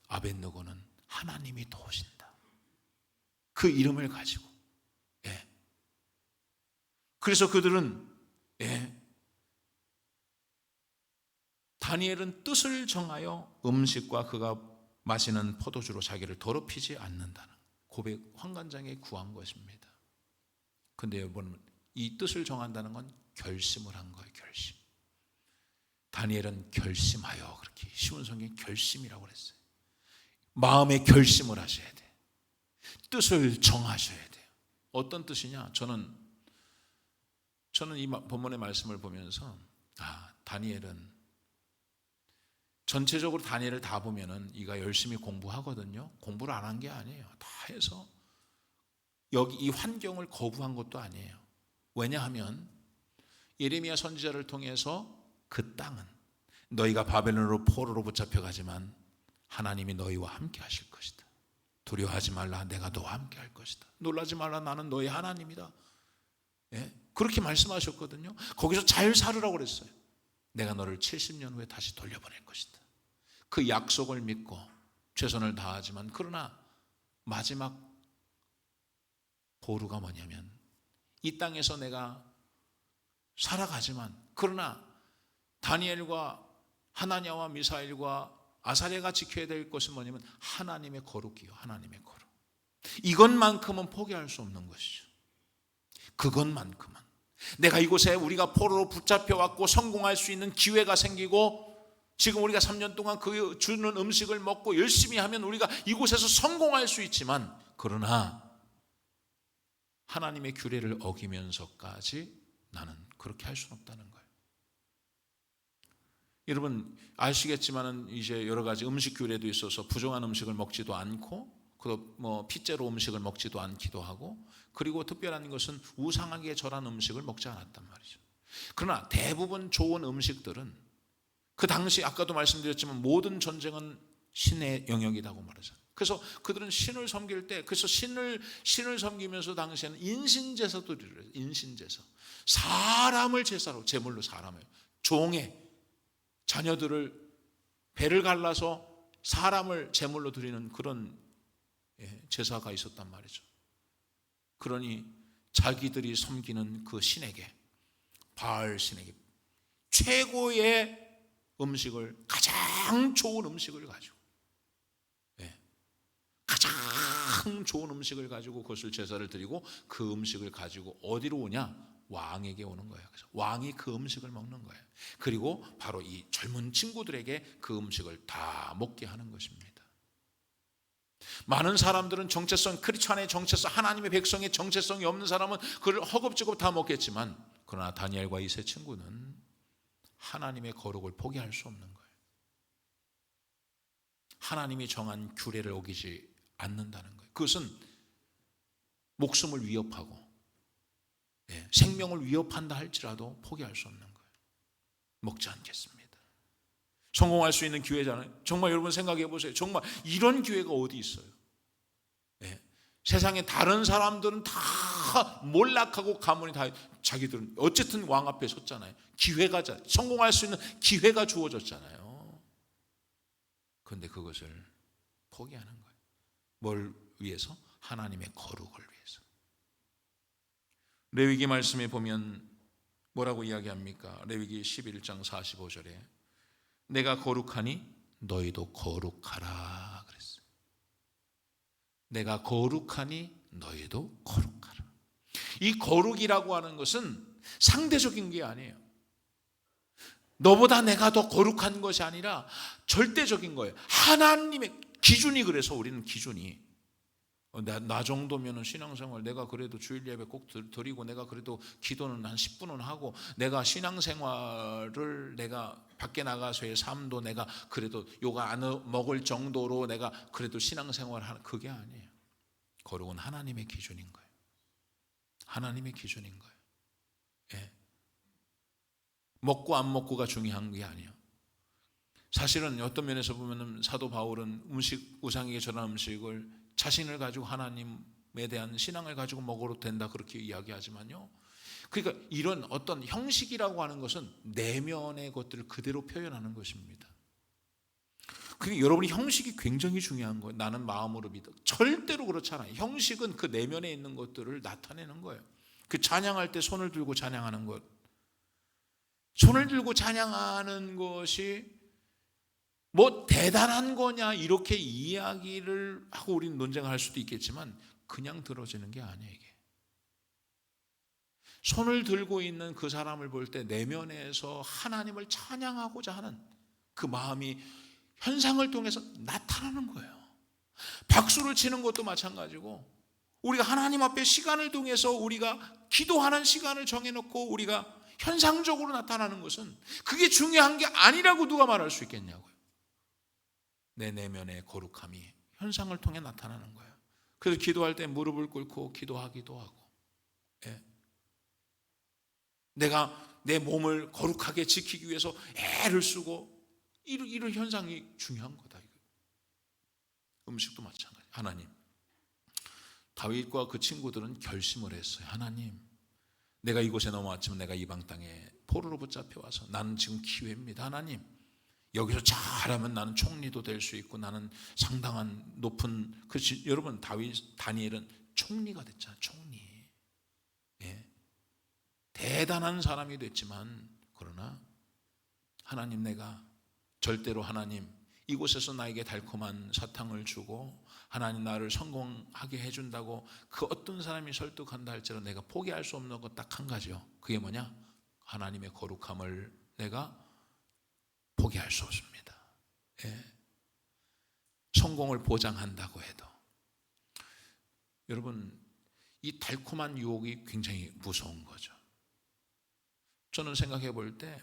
아벳느고는 하나님이 도우신다. 그 이름을 가지고. 그래서 그들은 다니엘은 뜻을 정하여 음식과 그가 마시는 포도주로 자기를 더럽히지 않는다는 고백, 환관장에 구한 것입니다. 근데 여러분 이 뜻을 정한다는 건 결심을 한 거예요. 결심. 다니엘은 결심하여, 그렇게 쉬운 성경에 결심이라고 그랬어요. 마음의 결심을 하셔야 돼. 뜻을 정하셔야 돼요. 어떤 뜻이냐? 저는 이 본문의 말씀을 보면서 다니엘은 전체적으로 다니엘을 다 보면은 이가 열심히 공부하거든요. 공부를 안 한 게 아니에요. 다 해서 여기 이 환경을 거부한 것도 아니에요. 왜냐하면 예레미야 선지자를 통해서 그 땅은 너희가 바벨론으로 포로로 붙잡혀가지만 하나님이 너희와 함께 하실 것이다. 두려워하지 말라, 내가 너와 함께 할 것이다. 놀라지 말라, 나는 너희 하나님이다. 예? 그렇게 말씀하셨거든요. 거기서 잘 살으라고 그랬어요. 내가 너를 70년 후에 다시 돌려보낼 것이다. 그 약속을 믿고 최선을 다하지만, 그러나 마지막 보루가 뭐냐면 이 땅에서 내가 살아가지만, 그러나 다니엘과 하나냐와 미사엘과 아사랴가 지켜야 될 것은 뭐냐면 하나님의 거룩이요, 하나님의 거룩. 이것만큼은 포기할 수 없는 것이죠. 그것만큼은 내가 이곳에 우리가 포로로 붙잡혀왔고 성공할 수 있는 기회가 생기고, 지금 우리가 3년 동안 그 주는 음식을 먹고 열심히 하면 우리가 이곳에서 성공할 수 있지만, 그러나 하나님의 규례를 어기면서까지 나는 그렇게 할 수는 없다는 거예요. 여러분 아시겠지만은 이제 여러 가지 음식 규례도 있어서 부정한 음식을 먹지도 않고, 뭐 핏째로 음식을 먹지도 않기도 하고, 그리고 특별한 것은 우상하게 절한 음식을 먹지 않았단 말이죠. 그러나 대부분 좋은 음식들은 그 당시 아까도 말씀드렸지만 모든 전쟁은 신의 영역이라고 말하잖아요. 그래서 그들은 신을 섬길 때, 그래서 신을 섬기면서 당시에는 인신제사도 드려요. 인신제사. 사람을 제사로, 제물로 사람을, 종의 자녀들을 배를 갈라서 사람을 제물로 드리는 그런 제사가 있었단 말이죠. 그러니 자기들이 섬기는 그 신에게, 바알 신에게 최고의 음식을, 가장 좋은 음식을 가지고, 가장 좋은 음식을 가지고 그것을 제사를 드리고, 그 음식을 가지고 어디로 오냐? 왕에게 오는 거예요. 그래서 왕이 그 음식을 먹는 거예요. 그리고 바로 이 젊은 친구들에게 그 음식을 다 먹게 하는 것입니다. 많은 사람들은 정체성, 크리스찬의 정체성, 하나님의 백성의 정체성이 없는 사람은 그걸 허겁지겁 다 먹겠지만, 그러나 다니엘과 이 세 친구는 하나님의 거룩을 포기할 수 없는 거예요. 하나님이 정한 규례를 어기지 않는다는 거예요. 그것은 목숨을 위협하고 생명을 위협한다 할지라도 포기할 수 없는 거예요. 먹지 않겠습니다. 성공할 수 있는 기회잖아요. 정말 여러분 생각해 보세요. 정말 이런 기회가 어디 있어요? 세상에 다른 사람들은 다 몰락하고 가문이 다, 자기들은 어쨌든 왕 앞에 섰잖아요. 기회가, 성공할 수 있는 기회가 주어졌잖아요. 그런데 그것을 포기하는 거예요. 뭘 위해서? 하나님의 거룩을 위해서. 레위기 말씀에 보면 뭐라고 이야기합니까? 레위기 11장 45절에 내가 거룩하니 너희도 거룩하라 그랬어요. 내가 거룩하니 너희도 거룩하라. 이 거룩이라고 하는 것은 상대적인 게 아니에요. 너보다 내가 더 거룩한 것이 아니라 절대적인 거예요. 하나님의 기준이, 그래서 우리는 기준이 나 정도면은 신앙생활, 내가 그래도 주일 예배 꼭 드리고, 내가 그래도 기도는 한 10분은 하고, 내가 신앙생활을 내가 밖에 나가서의 삶도 내가 그래도 요가 안 먹을 정도로 내가 그래도 신앙생활 하는, 그게 아니에요. 거룩은 하나님의 기준인 거예요. 하나님의 기준인 거예요. 먹고 안 먹고가 중요한 게 아니에요. 사실은 어떤 면에서 보면 사도 바울은 우상에게 절한 음식을 자신을 가지고 하나님에 대한 신앙을 가지고 먹어도 된다 그렇게 이야기하지만요, 그러니까 이런 어떤 형식이라고 하는 것은 내면의 것들을 그대로 표현하는 것입니다. 그러니까 여러분이 형식이 굉장히 중요한 거예요. 나는 마음으로 믿어. 절대로 그렇지 않아요. 형식은 그 내면에 있는 것들을 나타내는 거예요. 그 찬양할 때 손을 들고 찬양하는 것, 손을 들고 찬양하는 것이 뭐 대단한 거냐 이렇게 이야기를 하고 우리는 논쟁을 할 수도 있겠지만, 그냥 들어지는 게 아니에요. 이게 손을 들고 있는 그 사람을 볼 때 내면에서 하나님을 찬양하고자 하는 그 마음이 현상을 통해서 나타나는 거예요. 박수를 치는 것도 마찬가지고, 우리가 하나님 앞에 시간을 통해서 우리가 기도하는 시간을 정해놓고 우리가 현상적으로 나타나는 것은 그게 중요한 게 아니라고 누가 말할 수 있겠냐고요. 내 내면의 거룩함이 현상을 통해 나타나는 거예요. 그래서 기도할 때 무릎을 꿇고 기도하기도 하고, 예. 내가 내 몸을 거룩하게 지키기 위해서 애를 쓰고 이런 현상이 중요한 거다. 음식도 마찬가지. 하나님, 다윗과 그 친구들은 결심을 했어요. 하나님, 내가 이곳에 넘어왔지만 내가 이방 땅에 포로로 붙잡혀 와서 나는 지금 기회입니다. 하나님, 여기서 잘하면 나는 총리도 될 수 있고 나는 상당한 높은, 그렇지, 여러분, 다니엘은 총리가 됐잖아요. 총리. 예. 대단한 사람이 됐지만, 그러나 하나님, 내가 절대로 하나님 이곳에서 나에게 달콤한 사탕을 주고 하나님 나를 성공하게 해준다고 그 어떤 사람이 설득한다 할지라도 내가 포기할 수 없는 것 딱 한 가지요. 그게 뭐냐? 하나님의 거룩함을 내가 포기할 수 없습니다. 예. 성공을 보장한다고 해도 여러분, 이 달콤한 유혹이 굉장히 무서운 거죠. 저는 생각해 볼 때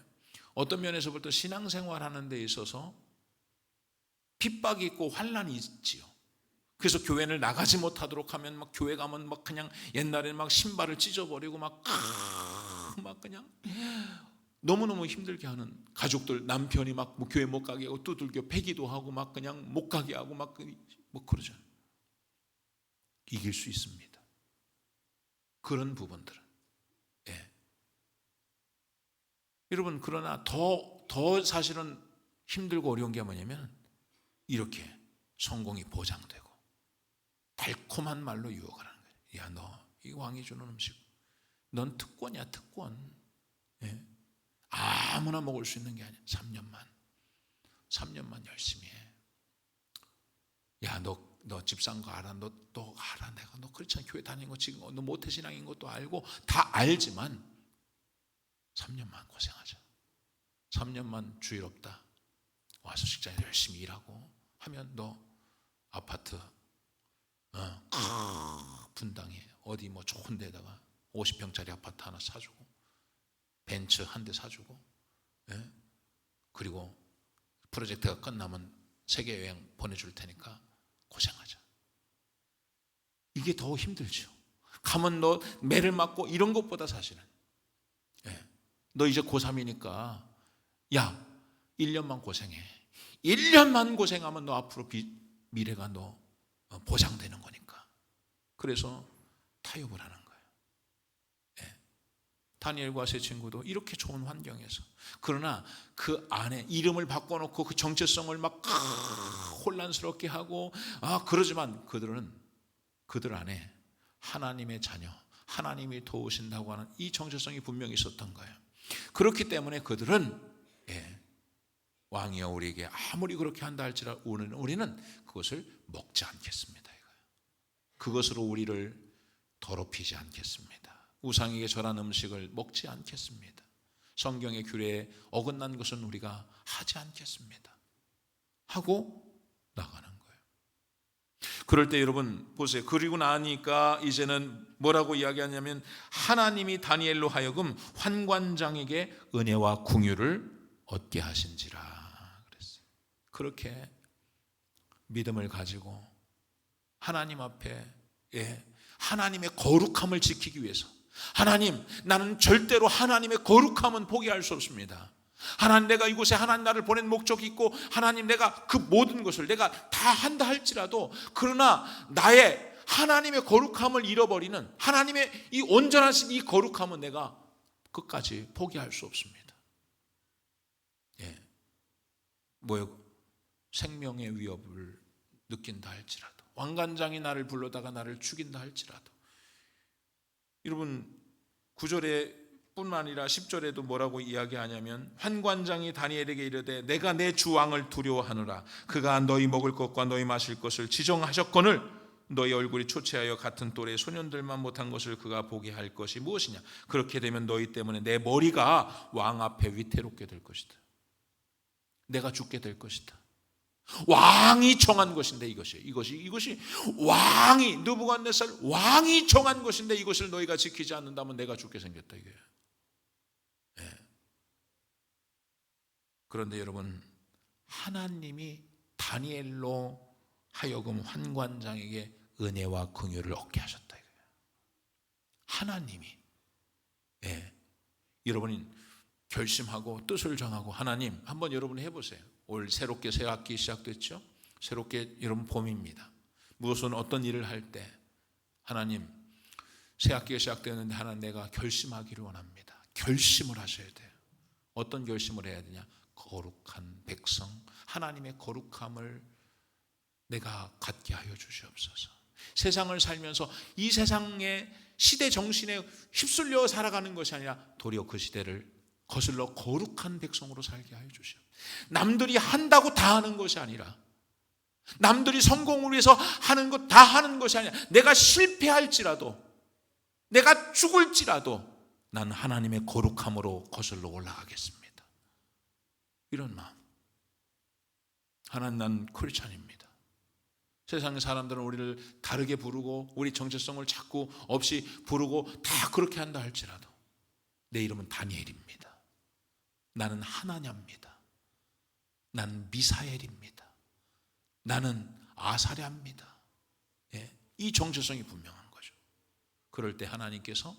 어떤 면에서 볼 때 신앙생활 하는 데 있어서 핍박이 있고 환란이 있지요. 그래서 교회를 나가지 못하도록 하면 막 교회 가면 막 그냥 옛날에 막 신발을 찢어버리고 막 그냥 너무너무 힘들게 하는 가족들, 남편이 막 교회 못 가게 하고 두들겨 패기도 하고 막 그냥 못 가게 하고 막 그러잖아요. 이길 수 있습니다. 그런 부분들은. 예. 여러분, 그러나 더 사실은 힘들고 어려운 게 뭐냐면 이렇게 성공이 보장되고 달콤한 말로 유혹을 하는 거예요. 야, 너 이 왕이 주는 음식, 넌 특권이야, 특권. 예? 아무나 먹을 수 있는 게 아니야. 3년만 열심히 해. 야, 너 집산 거 알아? 너 알아? 내가 너 그렇잖아. 교회 다니는 거 지금 너 모태신앙인 것도 알고 다 알지만 3년만 고생하자. 3년만 주일 없다. 와서 직장에 열심히 일하고 하면 너 아파트 분당에 어디 뭐 좋은 데다가 50평짜리 아파트 하나 사주고 벤츠 한 대 사주고, 예? 그리고 프로젝트가 끝나면 세계 여행 보내줄 테니까 고생하자. 이게 더 힘들죠. 가면 너 매를 맞고 이런 것보다 사실은, 예. 너 이제 고3이니까 야 1년만 고생해. 1년만 고생하면 너 앞으로 미래가 너 보장되는 거니까. 그래서 타협을 하는 거예요. 예. 다니엘과 세 친구도 이렇게 좋은 환경에서, 그러나 그 안에 이름을 바꿔놓고 그 정체성을 막 혼란스럽게 하고 그러지만 그들 안에 하나님의 자녀, 하나님이 도우신다고 하는 이 정체성이 분명히 있었던 거예요. 그렇기 때문에 그들은 왕이여 우리에게 아무리 그렇게 한다 할지라도 우리는 그것을 먹지 않겠습니다. 그것으로 우리를 더럽히지 않겠습니다. 우상에게 절한 음식을 먹지 않겠습니다. 성경의 규례에 어긋난 것은 우리가 하지 않겠습니다. 하고 나가는 거예요. 그럴 때 여러분 보세요. 그리고 나니까 이제는 뭐라고 이야기하냐면 하나님이 다니엘로 하여금 환관장에게 은혜와 궁유를 얻게 하신지라 그랬어요. 그렇게 믿음을 가지고 하나님 앞에 하나님의 거룩함을 지키기 위해서, 하나님, 나는 절대로 하나님의 거룩함은 포기할 수 없습니다. 하나님, 내가 이곳에 하나님 나를 보낸 목적이 있고 하나님 내가 그 모든 것을 내가 다 한다 할지라도, 그러나 나의 하나님의 거룩함을 잃어버리는 하나님의 이 온전하신 이 거룩함은 내가 끝까지 포기할 수 없습니다. 뭐요? 생명의 위협을 느낀다 할지라도, 왕관장이 나를 불러다가 나를 죽인다 할지라도. 여러분 9절에 뿐만 아니라 10절에도 뭐라고 이야기하냐면 환관장이 다니엘에게 이르되 내가 내 주 왕을 두려워하노라. 그가 너희 먹을 것과 너희 마실 것을 지정하셨거늘 너희 얼굴이 초췌하여 같은 또래의 소년들만 못한 것을 그가 보게 할 것이 무엇이냐. 그렇게 되면 너희 때문에 내 머리가 왕 앞에 위태롭게 될 것이다. 내가 죽게 될 것이다. 왕이 정한 것인데 이것이 왕이, 느부갓네살 왕이 정한 것인데 이것을 너희가 지키지 않는다면 내가 죽게 생겼다 이거예요. 그런데 여러분, 하나님이 다니엘로 하여금 환관장에게 은혜와 긍휼을 얻게 하셨다 이거예요. 하나님이. 예. 여러분이 결심하고 뜻을 정하고, 하나님, 한번 여러분 해보세요. 올 새롭게 새 학기 시작됐죠? 새롭게 여러분 봄입니다. 무엇은 어떤 일을 할 때 하나님, 새 학기가 시작되었는데 하나님, 내가 결심하기를 원합니다. 결심을 하셔야 돼요. 어떤 결심을 해야 되냐? 거룩한 백성, 하나님의 거룩함을 내가 갖게 하여 주시옵소서. 세상을 살면서 이 세상의 시대 정신에 휩쓸려 살아가는 것이 아니라 도리어 그 시대를 거슬러 거룩한 백성으로 살게 하여 주시옵소서. 남들이 한다고 다 하는 것이 아니라, 남들이 성공을 위해서 하는 것 다 하는 것이 아니라, 내가 실패할지라도, 내가 죽을지라도 난 하나님의 거룩함으로 거슬러 올라가겠습니다. 이런 마음. 하나님, 난 크리스찬입니다. 세상의 사람들은 우리를 다르게 부르고 우리 정체성을 자꾸 없이 부르고 다 그렇게 한다 할지라도 내 이름은 다니엘입니다. 나는 하나냐입니다. 나는 미사엘입니다. 나는 아사랴입니다. 예, 이 정체성이 분명한 거죠. 그럴 때 하나님께서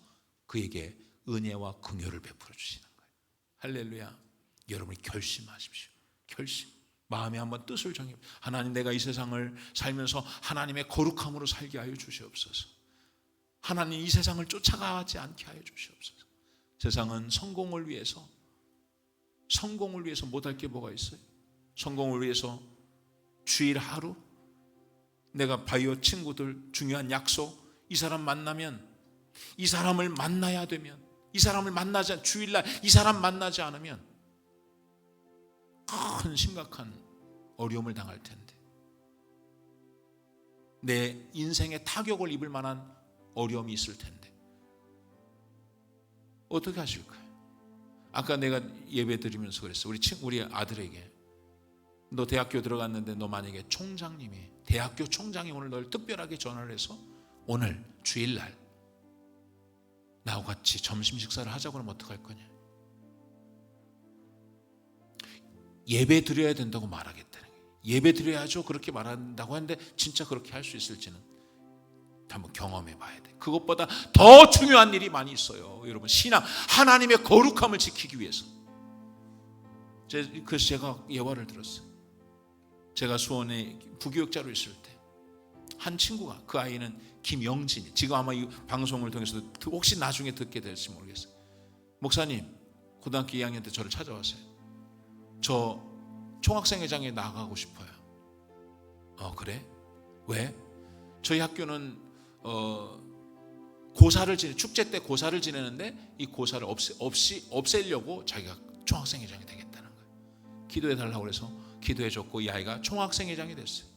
그에게 은혜와 긍휼을 베풀어 주시는 거예요. 할렐루야. 여러분이 결심하십시오. 결심. 마음에 한번 뜻을 정해. 하나님, 내가 이 세상을 살면서 하나님의 거룩함으로 살게 하여 주시옵소서. 하나님, 이 세상을 쫓아가지 않게 하여 주시옵소서. 세상은 성공을 위해서 못할 게 뭐가 있어요? 성공을 위해서 주일 하루, 내가 바이오 친구들 중요한 약속, 이 사람 만나면, 이 사람을 만나야 되면, 이 사람을 만나지, 주일날 이 사람 만나지 않으면 큰 심각한 어려움을 당할 텐데, 내 인생에 타격을 입을 만한 어려움이 있을 텐데 어떻게 하실까요? 아까 내가 예배 드리면서 그랬어. 우리 아들에게, 너 대학교 들어갔는데 너 만약에 총장님이, 대학교 총장이 오늘 널 특별하게 전화를 해서 오늘 주일날 나하고 같이 점심 식사를 하자고 그러면 어떡할 거냐? 예배 드려야 된다고 말하겠다는 거예요. 예배 드려야죠. 그렇게 말한다고 하는데 진짜 그렇게 할 수 있을지는 한번 경험해 봐야 돼. 그것보다 더 중요한 일이 있어요. 여러분, 신앙, 하나님의 거룩함을 지키기 위해서. 그래서 제가 예화를 들었어요. 제가 수원에 부교육자로 있을 때 한 친구가, 그 아이는 김영진이, 지금 아마 이 방송을 통해서 혹시 나중에 듣게 될지 모르겠어요. 목사님, 고등학교 2학년 때 저를 찾아왔어요. 저 총학생회장에 나가고 싶어요. 그래? 왜? 저희 학교는 고사를 축제 때 고사를 지내는데 이 고사를 없애려고 자기가 총학생회장이 되겠다는 거예요. 기도해 달라고 그래서 기도해 줬고, 이 아이가 총학생회장이 됐어요.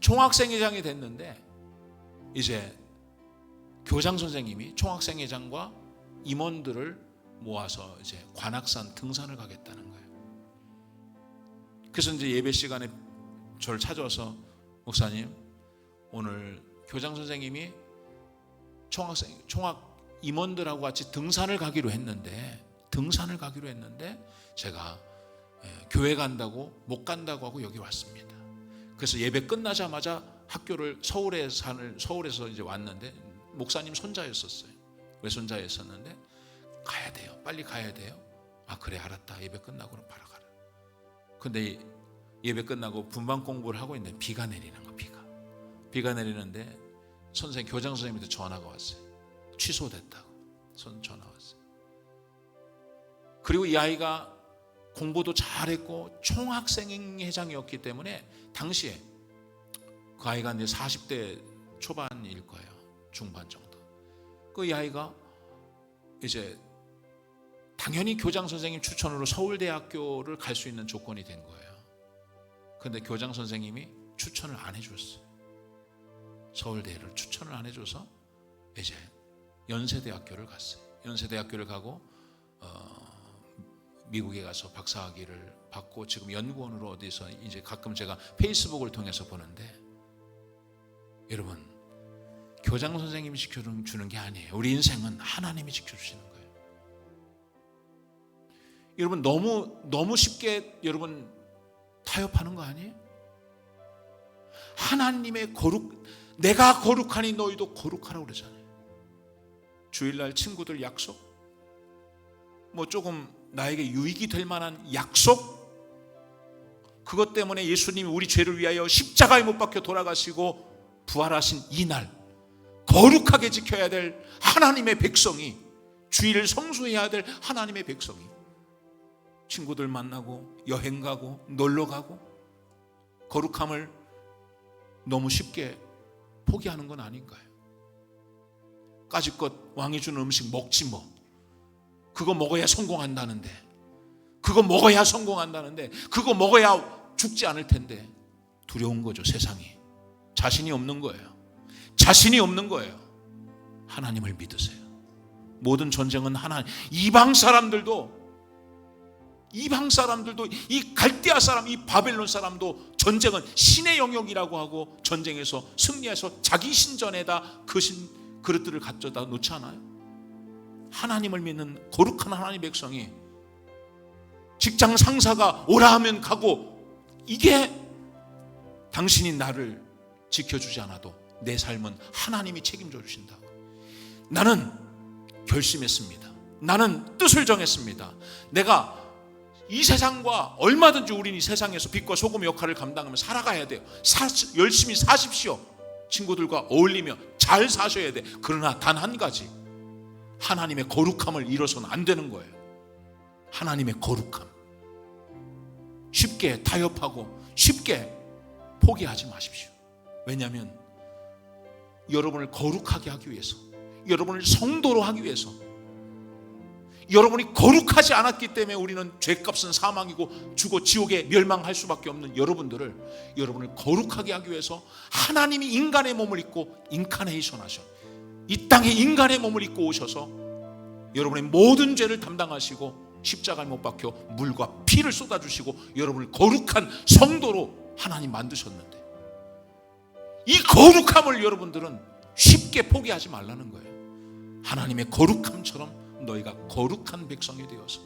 총학생회장이 됐는데 이제 교장 선생님이 총학생회장과 임원들을 모아서 이제 관악산 등산을 가겠다는 거예요. 그래서 이제 예배 시간에 저를 찾아와서, 목사님, 오늘 교장 선생님이 총학 임원들하고 같이 등산을 가기로 했는데 제가 교회 간다고 못 간다고 하고 여기 왔습니다. 그래서 예배 끝나자마자 학교를 서울에서 이제 왔는데, 목사님 손자였었어요. 외손자였었는데 가야 돼요. 빨리 가야 돼요. 아, 그래, 알았다. 예배 끝나고 바로 가라. 근데 예배 끝나고 분반 공부를 하고 있는데 비가 내리는 거. 비가 내리는데 교장 선생님한테 전화가 왔어요. 취소됐다고 전화 왔어요. 그리고 이 아이가 공부도 잘했고 총학생회장이었기 때문에 당시에 그 아이가 이제 40대 초반일 거예요. 중반 정도. 그 이 아이가 이제 당연히 교장 선생님 추천으로 서울대학교를 갈 수 있는 조건이 된 거예요. 그런데 교장 선생님이 추천을 안 해줬어요. 서울대를 추천을 안 해줘서 이제 연세대학교를 갔어요. 연세대학교를 가고 미국에 가서 박사학위를 받고 지금 연구원으로 어디서 이제 가끔 제가 페이스북을 통해서 보는데, 여러분, 교장 선생님이 지켜주는 게 아니에요. 우리 인생은 하나님이 지켜주시는 거예요. 여러분 너무 쉽게 여러분 타협하는 거 아니에요? 하나님의 내가 거룩하니 너희도 거룩하라고 그러잖아요. 주일날 친구들 약속, 뭐 조금 나에게 유익이 될 만한 약속, 그것 때문에 예수님이 우리 죄를 위하여 십자가에 못 박혀 돌아가시고 부활하신 이날 거룩하게 지켜야 될 하나님의 백성이, 주일을 성수해야 될 하나님의 백성이 친구들 만나고 여행 가고 놀러 가고 거룩함을 너무 쉽게 포기하는 건 아닌가요? 까짓것 왕이 주는 음식 먹지 뭐. 그거 먹어야 성공한다는데, 그거 먹어야 성공한다는데, 그거 먹어야 죽지 않을 텐데. 두려운 거죠, 세상이. 자신이 없는 거예요. 자신이 없는 거예요. 하나님을 믿으세요. 모든 전쟁은 하나님. 이방 사람들도 이 갈대아 사람, 이 바벨론 사람도 전쟁은 신의 영역이라고 하고 전쟁에서 승리해서 자기 신전에다 그 그릇들을 갖다 놓지 않아요? 하나님을 믿는 거룩한 하나님의 백성이 직장 상사가 오라 하면 가고, 이게 당신이 나를 지켜주지 않아도 내 삶은 하나님이 책임져 주신다고. 나는 결심했습니다. 나는 뜻을 정했습니다. 내가 이 세상과 얼마든지 우리는 이 세상에서 빛과 소금의 역할을 감당하며 살아가야 돼요. 열심히 사십시오. 친구들과 어울리며 잘 사셔야 돼. 그러나 단 한 가지, 하나님의 거룩함을 잃어서는 안 되는 거예요. 하나님의 거룩함. 쉽게 타협하고 쉽게 포기하지 마십시오. 왜냐하면 여러분을 거룩하게 하기 위해서, 여러분을 성도로 하기 위해서, 여러분이 거룩하지 않았기 때문에 우리는 죄값은 사망이고 죽어 지옥에 멸망할 수밖에 없는 여러분을 거룩하게 하기 위해서 하나님이 인간의 몸을 입고 인카네이션 하셔, 이 땅에 인간의 몸을 입고 오셔서 여러분의 모든 죄를 담당하시고 십자가에 못 박혀 물과 피를 쏟아주시고 여러분을 거룩한 성도로 하나님 만드셨는데, 이 거룩함을 여러분들은 쉽게 포기하지 말라는 거예요. 하나님의 거룩함처럼 너희가 거룩한 백성이 되어서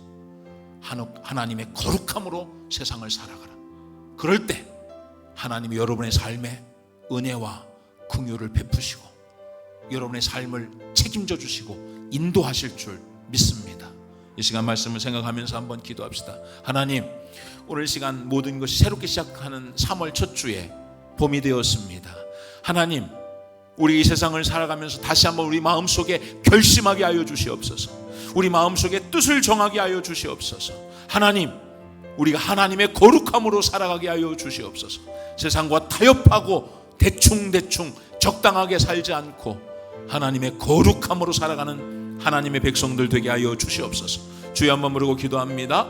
하나님의 거룩함으로 세상을 살아가라. 그럴 때 하나님이 여러분의 삶에 은혜와 긍휼을 베푸시고 여러분의 삶을 책임져 주시고 인도하실 줄 믿습니다. 이 시간 말씀을 생각하면서 한번 기도합시다. 하나님, 오늘 시간 모든 것이 새롭게 시작하는 3월 첫 주에 봄이 되었습니다. 하나님, 우리 이 세상을 살아가면서 다시 한번 우리 마음속에 결심하게 하여 주시옵소서. 우리 마음속에 뜻을 정하게 하여 주시옵소서. 하나님, 우리가 하나님의 거룩함으로 살아가게 하여 주시옵소서. 세상과 타협하고 대충 적당하게 살지 않고 하나님의 거룩함으로 살아가는 하나님의 백성들 되게 하여 주시옵소서. 주여 한번 부르고 기도합니다.